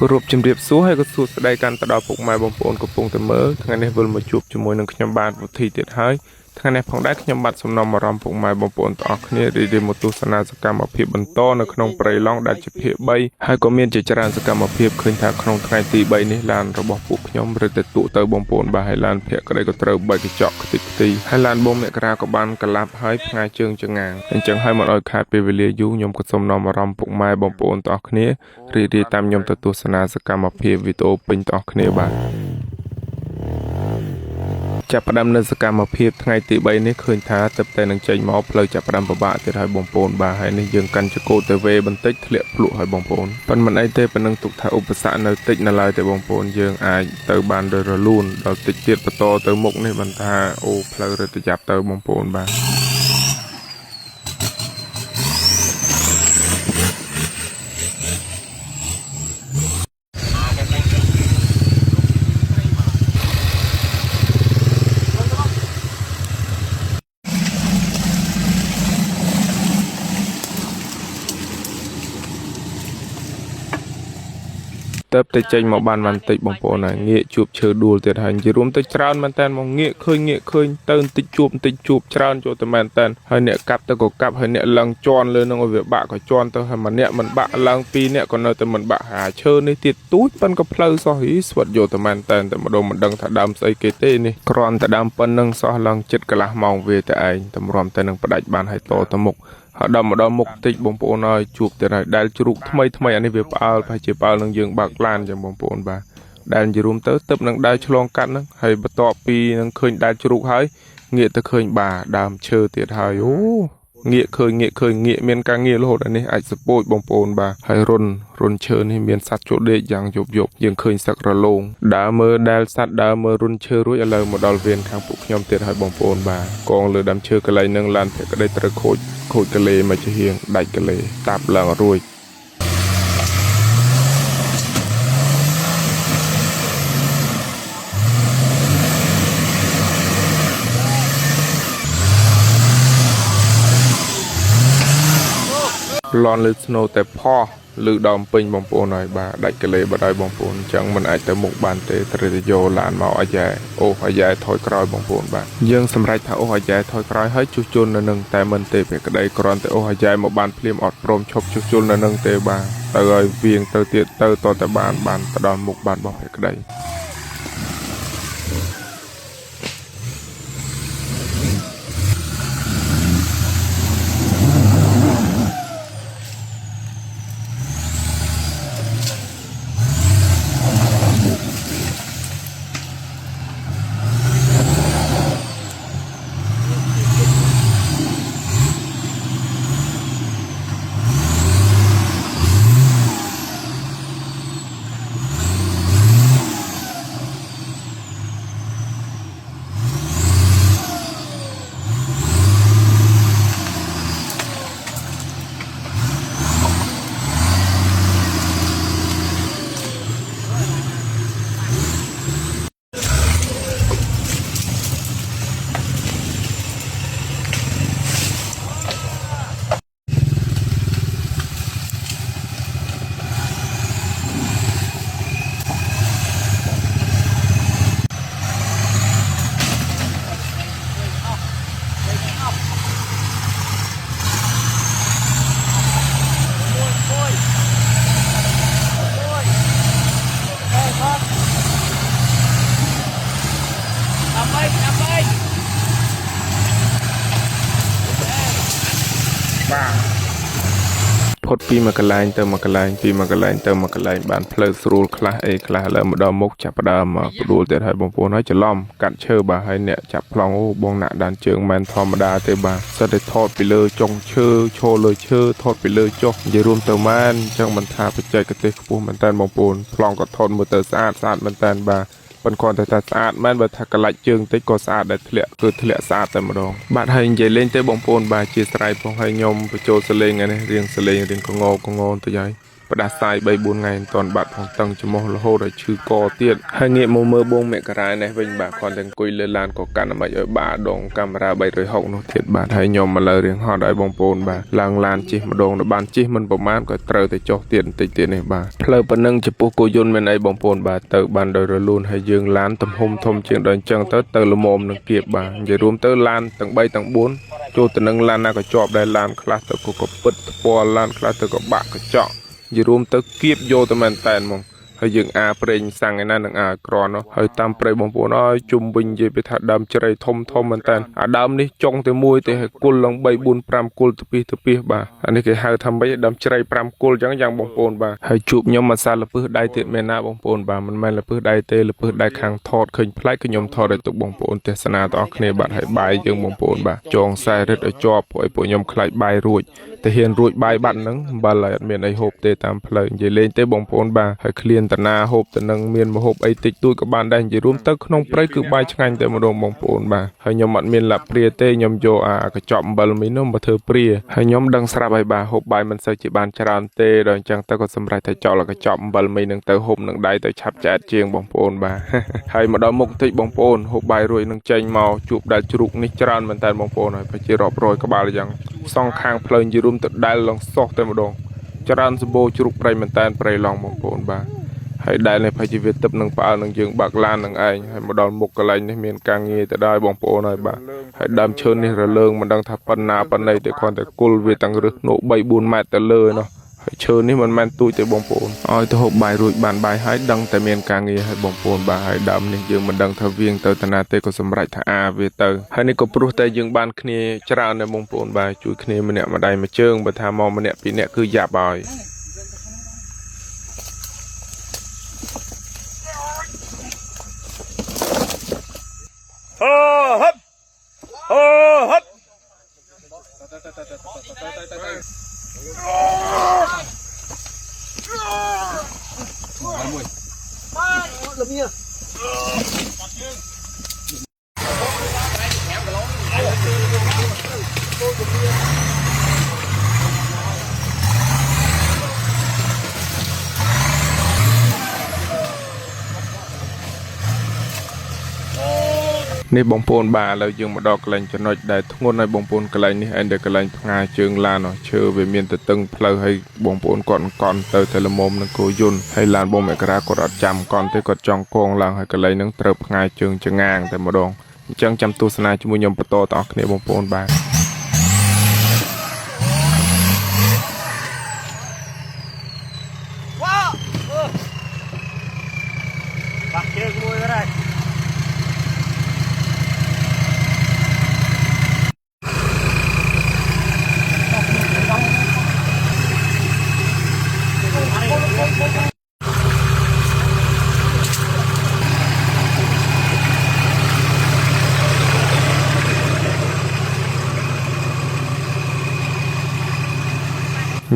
គោរពជំរាបសួរហើយក៏សួស្តីកាន់ទៅដល់ពុកម៉ែបងប្អូនកំពុងតែមើលថ្ងៃនេះវិលមកជួបជាមួយនឹងខ្ញុំបាទវិធីទៀតហើយថ្ងៃនេះផងដែរខ្ញុំបាទសំណុំអារម្មណ៍ពុកម៉ែបងប្អូនទាំងអស់គ្នារីករាយមកទស្សនាសកម្មភាពបន្តនៅក្នុងព្រៃឡង់ដែលជាភាគ3ហើយក៏មានជាច្រើនសកម្មភាពឃើញថាក្នុងថ្ងៃទី3នេះឡានរបស់ពួកខ្ញុំរឹតតែទូទៅបងប្អូនបាទហើយឡានភ័ក្រក្តីក៏ត្រូវបែកកញ្ចក់ខ្ទេចខ្ទីហើយឡានបងមករាក៏បានកលាប់ហើយផ្ងាយជើងចងាអញ្ចឹងហើយមកឲ្យខាតពេលវេលាយូរខ្ញុំក៏សំណុំអារម្មណ៍ពុកម៉ែបងប្អូនទាំងអស់គ្នារីករាយតាមខ្ញុំទៅទស្សនាសកម្មភាពវីដេអូពេញទាំងអស់គ្នាបាទចាប់ផ្ដើមនៅសកម្មភាពថ្ងៃទី3នេះឃើញថាទឹកតែនឹងចេញមកផ្លូវចាប់ផ្ដើមពិបាកទៀតហើយបងប្អូនបាទហើយនេះយើងកាន់ចកោទៅវេបន្តិចធ្លាក់ភ្លុកហើយបងប្អូនប៉ុន្តែមិនអីទេប៉ុណ្ណឹងទុកថាឧបសគ្គនៅតិចនៅឡើយទេបងប្អូនយើងអាចទៅបានដោយរលូនដល់តិចទៀតបន្តទៅមុខនេះបានថាអូផ្លូវរត់ទៅចាប់ទៅបងប្អូនបាទទៅតែចេញមកបានបន្តិចបងប្អូនហើយងាកជួបឈើដួលទៀតហើយនិយាយរួមទៅច្រើនមែនតើមកងាកឃើញទៅបន្តិចជួបច្រើនចូលទៅមែនតើហើយអ្នកកាប់ទៅក៏កាប់ហើយអ្នកឡើងជន់លើនឹងឲ្យវាបាក់ក៏ជន់ទៅហើយម្នាក់មិនបាក់ឡើង2នាក់ក៏នៅតែមិនបាក់ហាឈើនេះទៀតទូចប៉ុនក៏ផ្លូវសោះហីស្វិតយកទៅមែនតើតែម្ដងមិនដឹងថាដើមស្អីគេទេនេះគ្រាន់តែដើមប៉ុណ្្នឹងសោះឡើងចិត្តកន្លះម៉ោងវាតែឯងតម្រាំតែនឹងផ្ដាច់បានហើយតទៅមុខហើយដល់ម្ដងមុខតិចបងប្អូនហើយជួបទៅហើយដែលជ្រូកថ្មីអានេះវាផ្អើលប្រហែលជាផ្អើលនឹងយើងបើកឡានចឹងបងប្អូនបាទដែលនិយាយរួមទៅទឹកនឹងដែលឆ្លងកាត់ហ្នឹងហើយបន្ទាប់ពីនឹងឃើញដែលជ្រូកហើយងាកទៅឃើញបាទដើមឈើទៀតហើយអូងាកឃើញមានការងាររហូតដល់នេះអាចសពោចបងប្អូនបាទហើយរុនឈើនេះមានសត្វចូលដេកយ៉ាងយប់យើងឃើញសឹករលោងដើរមើលដែលសត្វដើរមើលរុនឈើរួចឥឡូវមកដល់វៀនខាងពួកខ្ញុំទៀតហើយបងប្អូនបាទកងលើដើមឈើកន្លែងនឹងឡានភ័ក្រក្តីត្រូវខូចកលេមកជាហៀងដាច់កលេតាប់ឡើងរួចលន់លើស្នូតែផោះលើដើមពេញបងប្អូនហើយបាទដាច់កលេបាត់ហើយបងប្អូនអញ្ចឹងមិនអាចទៅមុខបានទេត្រូវទៅយកឡានមកអាយ៉ែអាយ៉ែថយក្រោយបងប្អូនបាទយើងសម្រេចថាអាយ៉ែថយក្រោយហើយជួសជុលនៅនឹងតែមិនទេពេលក្តីគ្រាន់តែអាយ៉ែមកបានភ្លាមអត់ព្រមឈប់ជួសជុលនៅនឹងទេបាទទៅឲ្យវៀងទៅទៀតទៅតតែបានទៅដល់មុខបានបងពេលក្តីផុតពីមួយកន្លែងទៅមួយកន្លែងពីមួយកន្លែងទៅមួយកន្លែងបានផ្លូវស្រួលខ្លះអីខ្លះឥឡូវមកដល់មុខចាប់ផ្ដើមផ្ដួលទៀតហើយបងប្អូនហើយច្រឡំកាត់ឈើបាទហើយអ្នកចាប់ប្លង់អូបងណាក់ដានជើងមិនធម្មតាទេបាទសិតតែថតពីលើចុងឈើឈរលើឈើថតពីលើចុះនិយាយរួមទៅម៉ានអញ្ចឹងមិនថាបច្ចេកទេសខ្ពស់មែនតើបងប្អូនប្លង់ក៏ថតមើលទៅស្អាតមែនតើបាទប៉ុន្តែគាត់តែស្អាតមែនបើថាកន្លាច់ជើងតិចក៏ស្អាតដែរធ្លាក់ស្អាតតែម្ដងបាទហើយនិយាយលេងទេបងប្អូនបាទជាស្រ័យផងហើយខ្ញុំបញ្ចូលសលេងនេះរៀងសលេងរៀងកងទៅហើយ ประดาสายใบบุญไงตอนบาดของตังจะมองละโหดชื่อกอเตียนให้เงี้ยมือมือบงแม่กระไรในเป็นบาคอนแตงกุยเลือลานก่อการมาย่อยบาดงกำราใบรอยหกนุเทียนบาให้ยอมมาเลยเรียงห่อได้บงโปนบาลางลานจีมาดงในบ้านจีมันประมาณก็เตอแต่จอกเตียนติเตียนในบาเพลปนึงจะปูโกยุนเป็นไอบงโปนบาเตอบ้านโดยระลูนให้ยืงลานตำหมทมเชียงดอนจังเตอละมมนึงเกียบบาอย่ารวมเตอลานตั้งใบตั้งบุญโจตนึงลานน่าก็จอบได้ลานคลาสเตอก็ปิดปอลานคลาสเตอก็บะก็เจาะอย่ารวมเตอเกียบโยตมันแตนมงให้ยังอาเปรงสั่งไอ้นั่นอากรอนเนาะให้ตามเปรย์บงปูน้อยจุ่มบินยีไปถัดดำเจริญทมมันแตนดำนี่จงแต่มวยแต่ให้กุลลงใบบุญพรำกุลตะปีบ่าอันนี้คือให้ทำใบดำเจริญพรำกุลยังบงปูนบ่าให้จุบยมมาซาละพื้นได้เตะเมนาบงปูนบ่ามันไม่ละพื้นได้เตะละพื้นได้คางทอดขึ้นพลายขยมทอดได้ตกบงปูนเทศนาต่อคเนบัดให้ใบยังบงปูนบ่าจองใส่เร็ดไอจอบปล่อยปยมคลายใบรุ่ยแต่เห็นรุ่ยใบบัดนั้นบาลายเมียนไอโฮบเตะตามเพลิงยีเล่นเตะบงปูนบ่าให้เคลียนตนาโฮบแต่นังเมียนมาหบไอติดตู้กับบ้านได้จะรวมตึกขนมเปรย์คือใบช่างแต่มาดมมองปูนบ่าให้ยมมัดเมียนหลับเปรียเตยมโยอากระจอมบาลมีนมมาเธอเปรียให้ยมดังสระใบบ่าหบใบมันใส่จีบานชรานเตยโดยจังตะก็สำไรไทยเจาะแล้วกระจอมบาลมีหนึ่งเตยหบหนึ่งได้เตยชับแจดเจียงบองปูนบ่าให้มาดมมุกติบองปูนหบใบรวยหนึ่งใจเมาจูบได้จุกนิจรานมันแต่บองปูนให้ไปจีรอบโรยกับบาลยังซองคางเพลินยืรุมตึกได้ลองซอกเต็มดงจรานสโบจุกไปมันแต่ไปลองบองปูนบ่าให้ได้ในภายชีวิตตับหนึ่งปลาหนึ่งยืงบักลานหนึ่งไอให้มาดอนมุกกะไรในเมียนกลางเงี้ยแต่ได้บองโปหน่อยบ่าให้ดำเชิญนี่ระเริงมันดังทับปันนาปันในแต่คอนแต่กุลเวตังรึโนใบบุญแม่แต่เลยเนาะให้เชิญนี่มันแมนตุยแต่บองโปนอ้อยตัวหกใบรุ่ยบานใบให้ดังแต่เมียนกลางเงี้ยให้บองโปนบ่าให้ดำนี่ยืงมันดังทะเวียงเตอตนาเตก็สำไรท่าอาเวเตอให้นี่ก็ปลุกแต่ยืงบานคเนจราในบองโปนบ่าจุยคเนมันเนี่ยมาได้มาเชิงมาทามองมันเนี่ยปีเนี่ยคือหยาบอยฮึบฮึบนี่บองปูนบ่าเรายังมาดอกกระไลจะน้อยได้ทุกคนในบองปูนกระไลนี่อันเดียกระไลงาเชิงลานเนาะเชื่อเวเมียนตึงเพลให้บองปูนก่อนเตอเทลมมนังโกยุนให้ลานบองเมกรากดจำก่อนที่กดจองกองลางให้กระไลนังเติบงาเชิงจะงางแต่มาดองจังจำตัวสนาจมุยมปโตต่อในบองปูนบ่าว้าวปักเชือกมวยก็ได้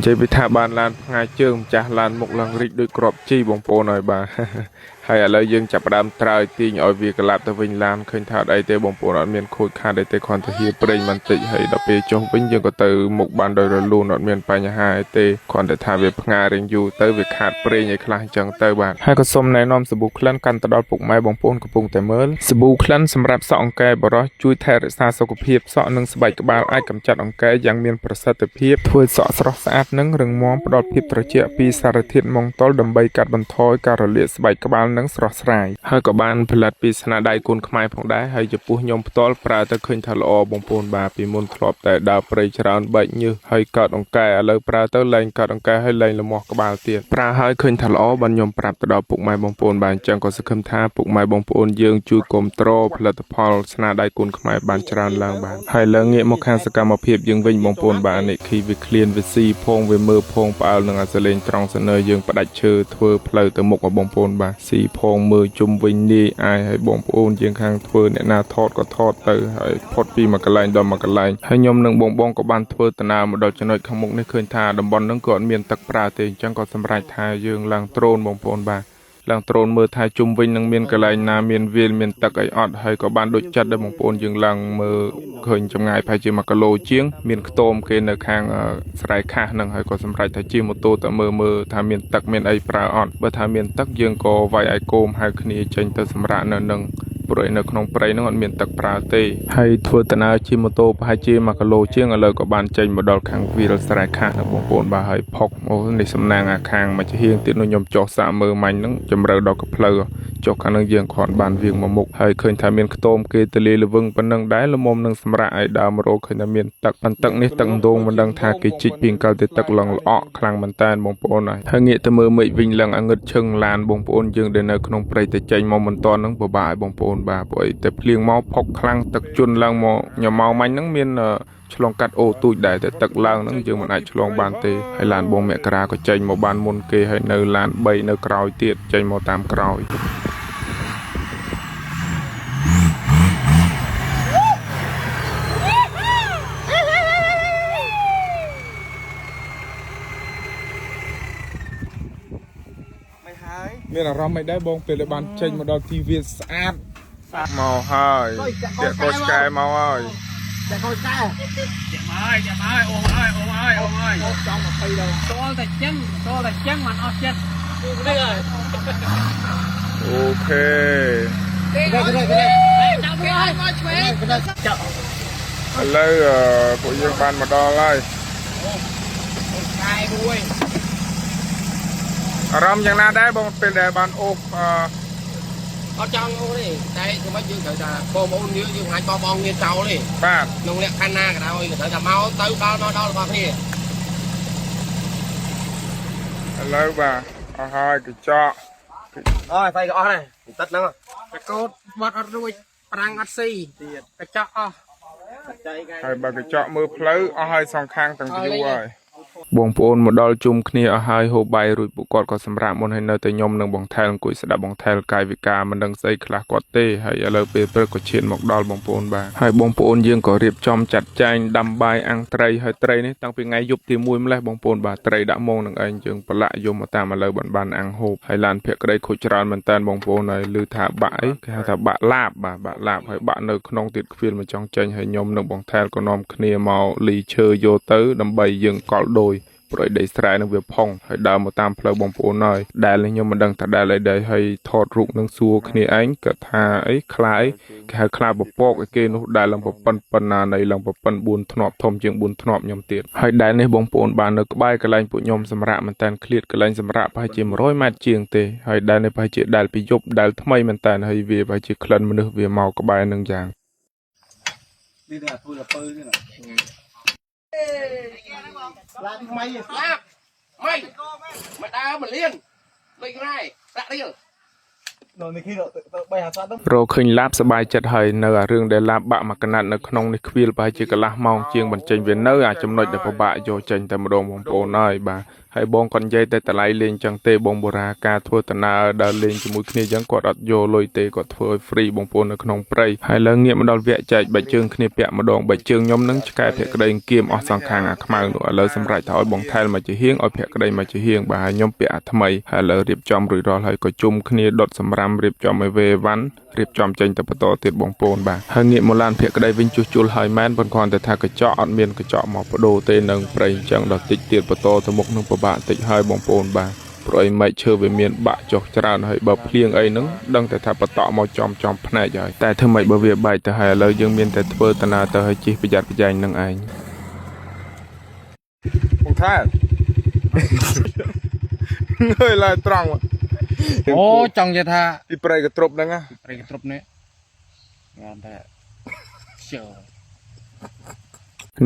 ใจไปท่าบานลานงาเจิงจ่าลานมกลังริดด้วยกรอบจี้บองโปหน่อยบ่าให้อะไรยังจับดำตรายตีนเอาวีกลับตะวิงลานเคยท่าได้เตะบองโปนอดเมียนโคตรขาได้เตะคอนตะเฮียเปรย์มันติให้ดับเปจงวิ่งยังก็เตอหมกบานโดยระลูนอดเมียนไปยาหายเตะคอนแต่ท่าเวบงาเริงอยู่เตอเวขาดเปรย์ใหญ่คลาจังเตอบานให้ก็สมในน้อมสบู่คลั่นกันตลอดปลุกไม้บองโปนกระปุงแต่เมื่อสบู่คลั่นสำหรับสองแก่บรอช่วยแทนสาสุขภาพสอหนึ่งสบายกบาลไอกำจัดองแก่ยังเมียนประสิทธิภาพถ้วยสอสระสะอาดนึ่งเริงมองปลอดพิบตระเจียปีสารทิศมองต้ลดำใบกัดบรรทอยการเลียสบายกบาลนึ่งสระสายให้กับบ้านผลิตปีศาจได้กุนขมายของได้ให้จะปูยมต้ลปลาตะขึ้นทะเลบงปูนบาปีมุนครอบแต่ดาวปริจารณ์ใบยืให้กัดองแก่เลยปลาตะเลงกัดองแก่ให้เลงละหมอกกบาลเตียนปลาให้ขึ้นทะเลบรรยมปรับตะดาวปุกไม้บงปูนบานจังก็สกุมท่าปุกไม้บงปูนยืงจูกลมโตรผลิตพอลศาสได้กุนขมายบานจารณ์ลางบานให้เลิงเงี้ยมกขังสกรรมเพียบยังวิ่งบงปูนบานนี่คือวิเคลียนวิซีพงวิมือพงปาลหนึ่งอาเซเลนตรองเสนอยังประดับเชื่อเทอเพลตะมกกับบงปูนบานสีพงมือจุ่มวิ่งนี่ไอให้บงปูนยังข้างเทอเนี่ยนาทอดก็ทอดเตอให้พอดปีมากระไลดอมมากระไลให้ยมหนึ่งบงกับบานเทอตนามาดอยจนอยขมุกในเคยทาดำบอลนั่งก่อนเมียนตักปลาเตียงจังก็สำไรทายังลังโตรนบงปูนบาน ឡើងដ្រូនមើលថាជុំវិញនឹងមានកន្លែងណាមានវាលមានទឹកអីអត់ហើយក៏បានដូចចិត្តដែរបងប្អូនយើងឡើងមើលឃើញចម្ងាយប្រហែលជា1គីឡូជាងមានខ្ទមគេនៅខាងស្រែខាសហ្នឹងហើយក៏សម្រេចថាជិះម៉ូតូទៅមើលថាមានទឹកមានអីប្រើអត់បើថាមានទឹកយើងក៏វាយឲ្យគោមហៅគ្នាចេញទៅសម្រាកនៅនឹងព្រោះនៅក្នុងព្រៃហ្នឹងអត់មានទឹកប្រើទេហើយធ្វើដំណើរជិះម៉ូតូប្រហែលជា1គីឡូជាងឥឡូវក៏បានចេញមកដល់ខាងវាលស្រែខាសហ្នឹងបងប្អូនបាទហើយផុកអូនេះសំណាងអាខាងមកជាហៀងទៀតនោះខ្ញុំចុះសាកមើលមាញ់ហ្នឹងជម្រៅដល់កផ្លូវចុះខាងហ្នឹងយើងគ្រាន់បានវាងមកមុខហើយឃើញថាមានខ្ទមគេទលេលវឹងប៉ុណ្ណឹងដែរល្មមនឹងសម្រាប់ឲ្យដើមរោឃើញថាមានទឹកប៉ុន្តែទឹកនេះទឹកដងមិនដឹងថាគេជីកពីកាលទៅទឹកឡើងល្អក់ខ្លាំងមែនតើបងប្អូនហើយងាកទៅមើលមេឃវិញឡើងអាងឹតឈឹងឡានបងប្អូនយើងដែលនៅក្នុងព្រៃតែចេញមកមិនតាន់ហ្នឹងពិបាកឲ្យបងប្អូនបាទព្រោះតែភ្លៀងមកផុកខ្លាំងទឹកជន់ឡើងមកញ៉ាំមកមាញ់ហ្នឹងមានឆ្លងកាត់អូទូចដែរតែទឹកឡើងហ្នឹងយើងមិនអាចឆ្លងបានទេហើយឡានបងមករាក៏ចេញមកបានមុនគេហើយនៅឡាន3នៅក្រោយទៀតចេញមកតាមក្រោយមានអារម្មណ៍មិនដែរបងពេលដែលបានចេញមកដល់ទីវាលស្អាតមកហើយតាក់កោឆ្កែមកហើយចាក់មកហើយអូចង់20ដងតលតែចឹងមិនអស់ចិត្តនេះហើយអូខេចាប់វាឲ្យមកឆ្វេងចាប់ឥឡូវពួកយើងបានមកដល់ហើយអូឆ្កែមួយអារម្មណ៍យ៉ាងណាដែរបងពេលដែលបានអូសអត់ចង់អូសទេតែធ្វើម៉េចយើងត្រូវថាបងប្អូនយើងអាចបងគ្នាចោលទេបាទក្នុងលក្ខខណ្ឌណាក៏ដោយក៏ត្រូវតែមកទៅដល់របស់គ្នាឥឡូវបាទអស់ហើយកញ្ចក់អស់ហើយក៏អស់ដែរទឹកហ្នឹងតែកោតបាត់អត់រួចប្រាំងអត់ស៊ីទៀតកញ្ចក់អស់ហើយបើកញ្ចក់មើលផ្លូវអស់ហើយសងខាងទាំងយូរហើយបងប្អូនមកដល់ជុំគ្នាអស់ហើយហូបបាយរួចពួកគាត់ក៏សម្រាប់មុនហើយនៅតែខ្ញុំនឹងបងថែលអង្គុយស្ដាប់បងថែលកាយវិការមិនដឹងស្អីខ្លះគាត់ទេហើយឥឡូវពេលព្រឹកក៏ឈានមកដល់បងប្អូនបាទហើយបងប្អូនយើងក៏រៀបចំចាត់ចែងដាំបាយអាំងត្រីហើយត្រីនេះតាំងពីថ្ងៃយប់ទី1ម្លេះបងប្អូនបាទត្រីដាក់ម៉ងនឹងឯងយើងប្រឡាក់យំមកតាមឥឡូវបានអាំងហូបហើយឡានភក្តីខូចច្រើនមែនតើបងប្អូនហើយឮថាបាក់អីគេហៅថាបាក់ឡាបបាទបាក់ឡាបហើយបាក់នៅក្នុងទៀតខ្វៀលមកចង់ចេញហើយខ្ញុំនឹងបងថែលក៏នាំគ្នាមកលីឈើយកទៅដើម្បីយើងកល់ដូចព្រោះដីស្រែនឹងវាផុងហើយដើរមកតាមផ្លូវបងប្អូនហើយដែលនេះខ្ញុំមិនដឹងថាដែលអីដែរហើយថតរូបនឹងសួរគ្នាឯងគាត់ថាអីខ្លាអីគេហៅខ្លាពពកឯគេនោះដែលឡើងប៉ុណ្ណានៃឡើងប៉ុន4ធ្នាប់ធំជាង4ធ្នាប់ខ្ញុំទៀតហើយដែលនេះបងប្អូនបាននៅក្បែរកន្លែងពួកខ្ញុំសម្រាប់មែនតើឃ្លាតកន្លែងសម្រាប់ប្រហែលជា100ម៉ែត្រជាងទេហើយដែលនេះប្រហែលជាដែលពីយប់ដែលថ្មីមែនតើហើយវាប្រហែលជាក្លិនមនុស្សវាមកក្បែរនឹងយ៉ាងនេះតែធ្វើទៅពើនេះណាឡានម៉ៃឡាបម៉ៃមកដើរមកលៀនដូចរ៉ែប្រាក់រៀលនោះនេះគេទៅ350ហ្នឹងរកឃើញឡាបសบายចិត្តហើយនៅអារឿងដែលឡាបបាក់មកកណាត់នៅក្នុងនេះខ្វៀលប្រហែលជាកន្លះម៉ោងជាងបញ្ចេញវានៅអាចំណុចដែលពិបាកយកចេញតែម្ដងបងប្អូនហើយបាទហើយបងគាត់និយាយតែតម្លៃលេងចឹងទេបងបូរ៉ាការធ្វើដំណើរដើរលេងជាមួយគ្នាចឹងគាត់អត់យកលុយទេគាត់ធ្វើឲ្យហ្វ្រីបងប្អូននៅក្នុងព្រៃហើយឡើងងាកមកដល់វគ្គចែកបាច់ជើងគ្នាពាក់ម្ដងបាច់ជើងខ្ញុំនឹងឆ្កែភក្តីគៀមអស់សងខាងអាខ្មៅនោះឥឡូវសម្រាប់ថាឲ្យបងថែលមកជាហៀងឲ្យភក្តីមកជាហៀងបាទហើយខ្ញុំពាក់អាថ្មីហើយឥឡូវរៀបចំរួចរាល់ហើយក៏ជុំគ្នាដុតសម្រាមរៀបចំឲ្យវេវ៉ាន់រៀបចំចេញទៅបន្តទៀតបងប្អូនបាទហើយងាកមកឡានភក្តីវិញជួសជុលហើយមែនប៉ុន្តែគាត់ថាកញ្ចក់អត់មានកញ្ចក់មកបដូរទេនឹងព្រៃអញ្ចឹងដល់តិចទៀតបន្តទៅមុខនឹងពិបាកតិចហើយបងប្អូនបាទព្រោះអីម៉េចឈើវាមានបាក់ចុះច្រើនហើយបើភ្លៀងអីហ្នឹងដឹងតែថាបតក់មកចំភ្នែកហើយតែធ្វើម៉េចបើវាបែកទៅហើយឥឡូវយើងមានតែធ្វើតាណាទៅឲ្យជិះប្រយ័ត្នប្រយែងនឹងឯងបងថែហើយឡើយត្រង់អូចង់និយាយថាពីព្រៃកទ្រប់ហ្នឹងណាព្រៃកទ្រប់នេះបានតែជើ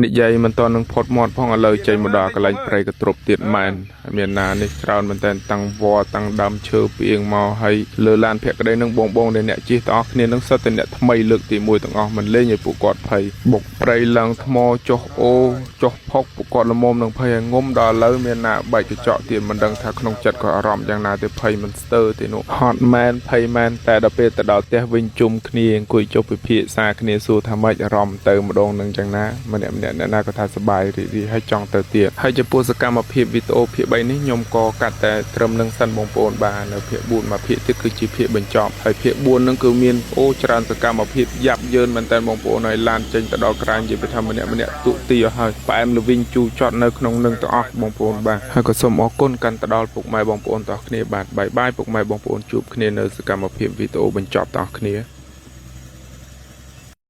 និយាយមិនតនឹងផុតមាត់ផងឥឡូវចេញមកដល់កន្លែងព្រៃកទ្រប់ទៀតមែនមានណានេះច្រើនមែនតើតាំងវត្តតាំងដើមឈើពីងមកហើយលើឡានភក្តីនឹងបងដែលអ្នកជិះទាំងអស់គ្នានឹងសិតតែអ្នកថ្មីលើកទី1ទាំងអស់មិនលេងឲ្យពួកគាត់ភ័យបុកព្រៃឡើងថ្មចុះអូចុះផុកពួកគាត់ល្មមនឹងភ័យឲ្យងុំដល់ឥឡូវមានណាបែកកញ្ចក់ទៀតមិនដឹងថាក្នុងចិត្តគាត់អារម្មណ៍យ៉ាងណាទេភ័យមិនស្ទើរទេនោះហត់មែនភ័យមែនតែដល់ពេលទៅដល់ផ្ទះវិញជុំគ្នាអង្គុយចុះពិភាក្សាគ្នាសួរថាម៉េចអារម្មណ៍ទៅម្ដងនឹងយ៉ាងណាម្នាក់ អ្នកណាក៏ថាសប្បាយរីករាយហើយចង់ទៅទៀតហើយចំពោះសកម្មភាពវីដេអូភាគ3នេះខ្ញុំក៏កាត់តែត្រឹមនឹងសិនបងប្អូនបាទនៅភាគ4មកភាគទៀតគឺជាភាគបញ្ចប់ហើយភាគ4ហ្នឹងគឺមានអូច្រើនសកម្មភាពយ៉ាប់យ៉ឺនមែនតើបងប្អូនហើយឡានចេញទៅដល់ក្រាញនិយាយពីថាម្នាក់ទូទីឲ្យហើយផ្អែមល្វីងជូរចត់នៅក្នុងនឹងទាំងអស់បងប្អូនបាទហើយក៏សូមអរគុណកាន់ទៅដល់ពុកម៉ែបងប្អូនទាំងអស់គ្នាបាទបាយបាយពុកម៉ែបងប្អូនជួបគ្នានៅសកម្មភាពវីដេអូបញ្ចប់ទាំងអស់គ្នា